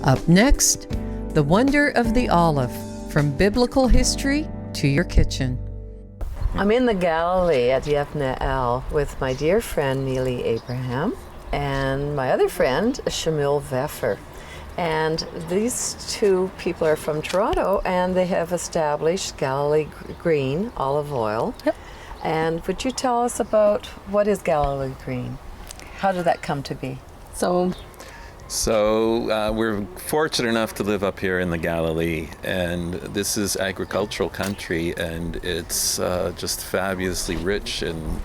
Up next, the wonder of the olive, from biblical history to your kitchen. I'm in the Galilee at Yavne'el with my dear friend Nili Abraham and my other friend Shmuel Veffer. And these two people are from Toronto, and they have established Galilee Green olive oil. Yep. And would you tell us about what is Galilee Green? How did that come to be? So we're fortunate enough to live up here in the Galilee, and this is agricultural country, and it's just fabulously rich. And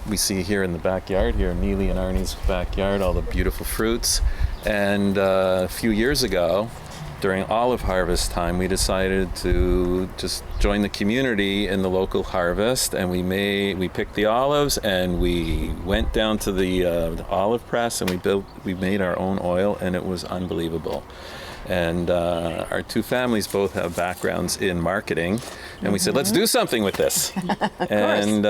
we see here in the backyard, here in Nili and Arnie's backyard, all the beautiful fruits. And a few years ago, during olive harvest time, we decided to just join the community in the local harvest, and we picked the olives, and we went down to the olive press, and we made our own oil, and it was unbelievable. And our two families both have backgrounds in marketing, and we said, let's do something with this, and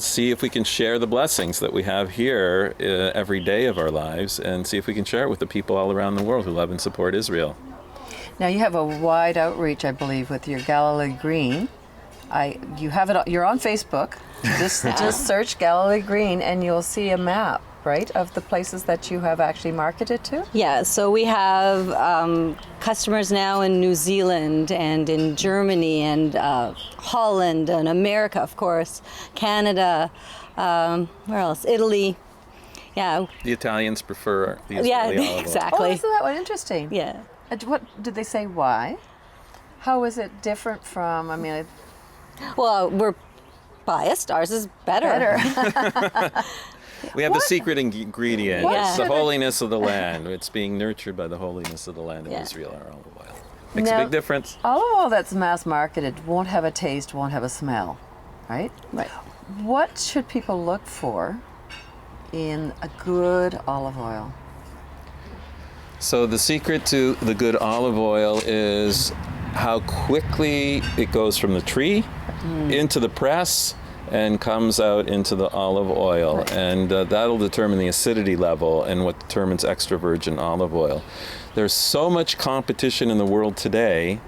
see if we can share the blessings that we have here every day of our lives, and see if we can share it with the people all around the world who love and support Israel. Now you have a wide outreach, I believe, with your Galilee Green. You have it. You're on Facebook. Just search Galilee Green, and you'll see a map, right, of the places that you have actually marketed to? yeah, so we have customers now in New Zealand and in Germany and Holland and America, of course, Canada, where else? Italy. Yeah. The Italians prefer the Israeli olive oil. Exactly. Oh, isn't that what interesting? Yeah. What did they say? Why? How is it different from? Well, we're biased. Ours is better. We have the secret ingredient. What? It's the Yeah. holiness of the land. It's being nurtured by the holiness of the land of Yeah. Israel, our olive oil. Makes Now, a big difference. Olive oil that's mass marketed won't have a taste, won't have a smell, right? Right. What should people look for in a good olive oil? So the secret to the good olive oil is how quickly it goes from the tree into the press and comes out into the olive oil. Right. And that'll determine the acidity level and what determines extra virgin olive oil. There's so much competition in the world today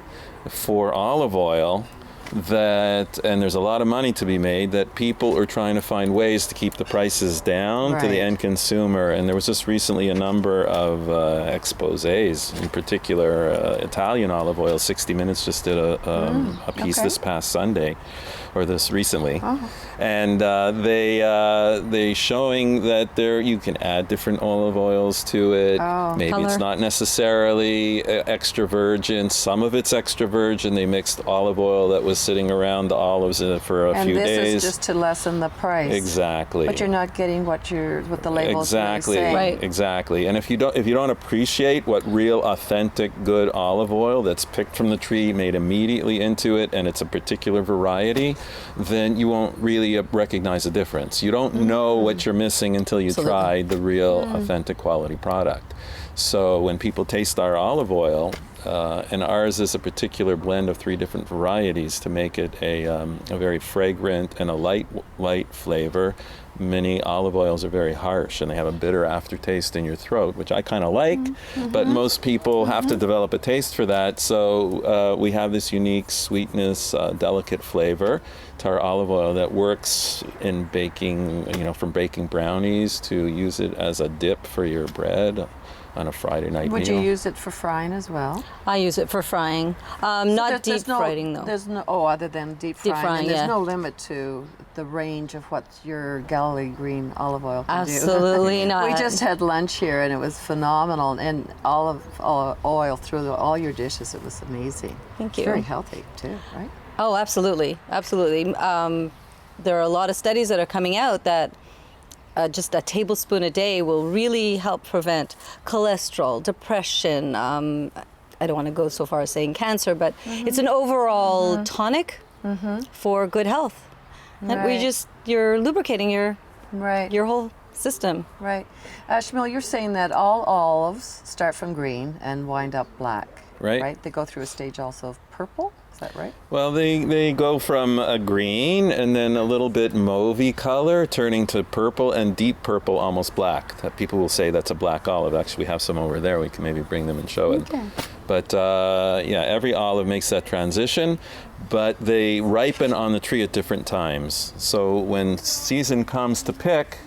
for olive oil and there's a lot of money to be made, that people are trying to find ways to keep the prices down to the Right. end consumer. And there was just recently a number of exposés, in particular Italian olive oil. 60 Minutes just did a piece okay. this past Sunday, or this recently. Oh. And they showing that you can add different olive oils to it. Oh. Maybe Color. it's not necessarily extra virgin. Some of it's extra virgin. They mixed olive oil that was sitting around the olives for a few And days. this is just to lessen the price. Exactly. But you're not getting what the labels Exactly. really say. Right. Exactly. And if you don't appreciate what real, authentic, good olive oil that's picked from the tree, made immediately into it, and it's a particular variety, then you won't really recognize the difference. You don't know what you're missing until you Absolutely. try the real, authentic quality product. So when people taste our olive oil, and ours is a particular blend of 3 different varieties to make it a very fragrant and a light flavor. Many olive oils are very harsh, and they have a bitter aftertaste in your throat, which I kind of like, but most people have to develop a taste for that. So we have this unique sweetness, delicate flavor to our olive oil that works in baking, from baking brownies to use it as a dip for your bread on a Friday night Would meal. you use it for frying as well? I use it for frying. Not deep frying, though. There's no, other than deep frying. Deep frying, and there's yeah. no limit to the range of what your Galilee Green olive oil can do. Absolutely not. We just had lunch here, and it was phenomenal. And olive oil through all your dishes, it was amazing. Thank It's you. very healthy too, right? Oh, absolutely. Absolutely. There are a lot of studies that are coming out that just a tablespoon a day will really help prevent cholesterol, depression. I don't want to go so far as saying cancer, but it's an overall tonic for good health. And Right. you're lubricating your Right. whole system. Right. Shmuel, you're saying that all olives start from green and wind up black. Right. Right? They go through a stage also of purple. Is that right? Well, they go from a green and then a little bit mauvey color, turning to purple and deep purple, almost black. That people will say that's a black olive. Actually, we have some over there. We can maybe bring them and show it. Okay. But yeah, every olive makes that transition, but they ripen on the tree at different times. So when season comes to pick,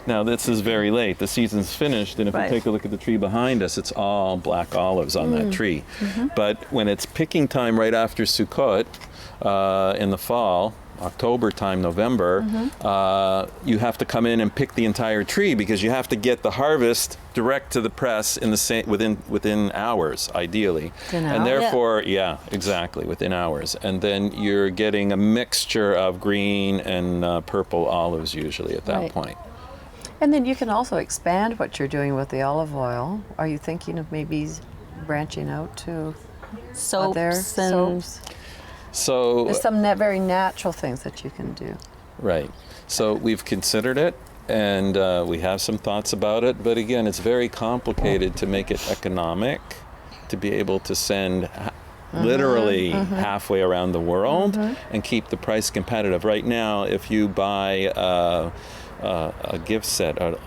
now this is very late. The season's finished, and if Right. you take a look at the tree behind us, it's all black olives on that tree. But when it's picking time right after Sukkot in the fall, October time, November, you have to come in and pick the entire tree because you have to get the harvest direct to the press in the same within hours, ideally. Within And hours? therefore, yeah, exactly, within hours. And then you're getting a mixture of green and purple olives usually at that Right. point. And then you can also expand what you're doing with the olive oil. Are you thinking of maybe branching out to other Soaps and soaps? So, There's some very natural things that you can do. right. So we've considered it, and we have some thoughts about it. But again, it's very complicated to make it economic, to be able to send literally halfway around the world and keep the price competitive. Right now, if you buy a gift set, a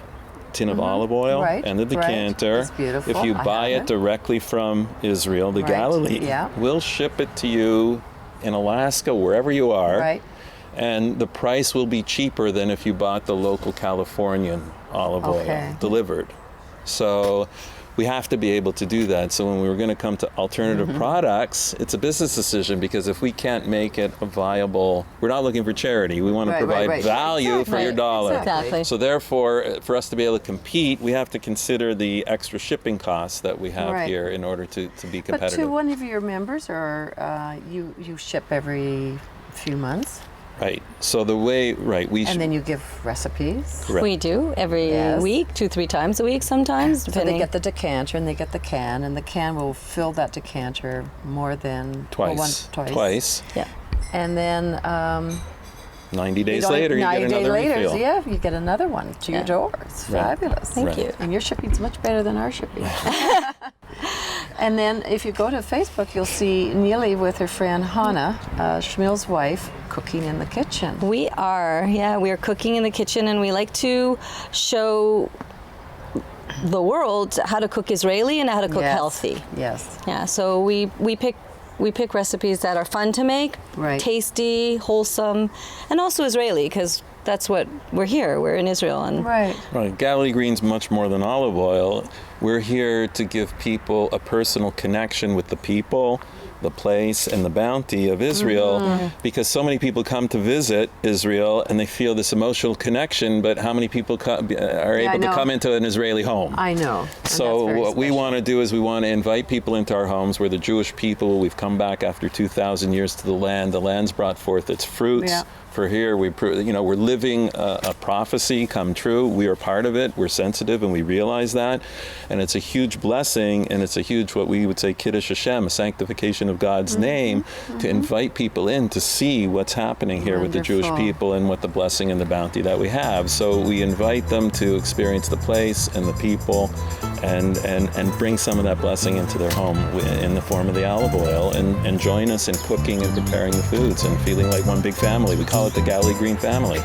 tin of olive oil Right, and the right. decanter, That's beautiful. if you I buy have it it. directly from Israel, the Right, Galilee, yeah. we'll ship it to you in Alaska, wherever you are. Right. And the price will be cheaper than if you bought the local Californian olive Okay. oil delivered. So we have to be able to do that. So when we were going to come to alternative products, it's a business decision because if we can't make it a viable, we're not looking for charity. We want to Right, provide right. value for your Exactly, dollar. Exactly. So therefore, for us to be able to compete, we have to consider the extra shipping costs that we have Right. here in order to be But competitive. to one of your members, or you ship every few months, Right. So the way, right, we and should. then you give recipes. Correct. we do every Yes. week, 2-3 times a week sometimes, So they depending. get the decanter and they get the can, and the can will fill that decanter more than Twice. twice. Yeah. And then 90 you days don't- later, you 90 get days another later, refill. yeah, you get another one to your Yeah. door. It's Right. fabulous. Thank Right. you. And your shipping's much better than our shipping. And then if you go to Facebook, you'll see Nili with her friend Hannah, Shmuel's wife, cooking in the kitchen. We are cooking in the kitchen, and we like to show the world how to cook Israeli and how to cook Yes. healthy. Yes. Yeah, so we pick recipes that are fun to make, Right. tasty, wholesome, and also Israeli, because that's what we're here. We're in Israel, and Right. Right. Galilee Green's much more than olive oil. We're here to give people a personal connection with the people, the place, and the bounty of Israel, because so many people come to visit Israel and they feel this emotional connection, but how many people are I able to know. come into an Israeli home? I know. And So that's very what we special. want to do is we want to invite people into our homes. We're the Jewish people. We've come back after 2,000 years to the land. The land's brought forth its fruits. Yeah. For here, we're living a prophecy come true. We are part of it. We're sensitive and we realize that. And it's a huge blessing, and it's a huge, what we would say, Kiddush Hashem, a sanctification of God's name, to invite people in to see what's happening here with the Jewish Wonderful. people and what the blessing and the bounty that we have. So we invite them to experience the place and the people and bring some of that blessing into their home in the form of the olive oil and join us in cooking and preparing the foods and feeling like one big family. We call it the Galilee Green family.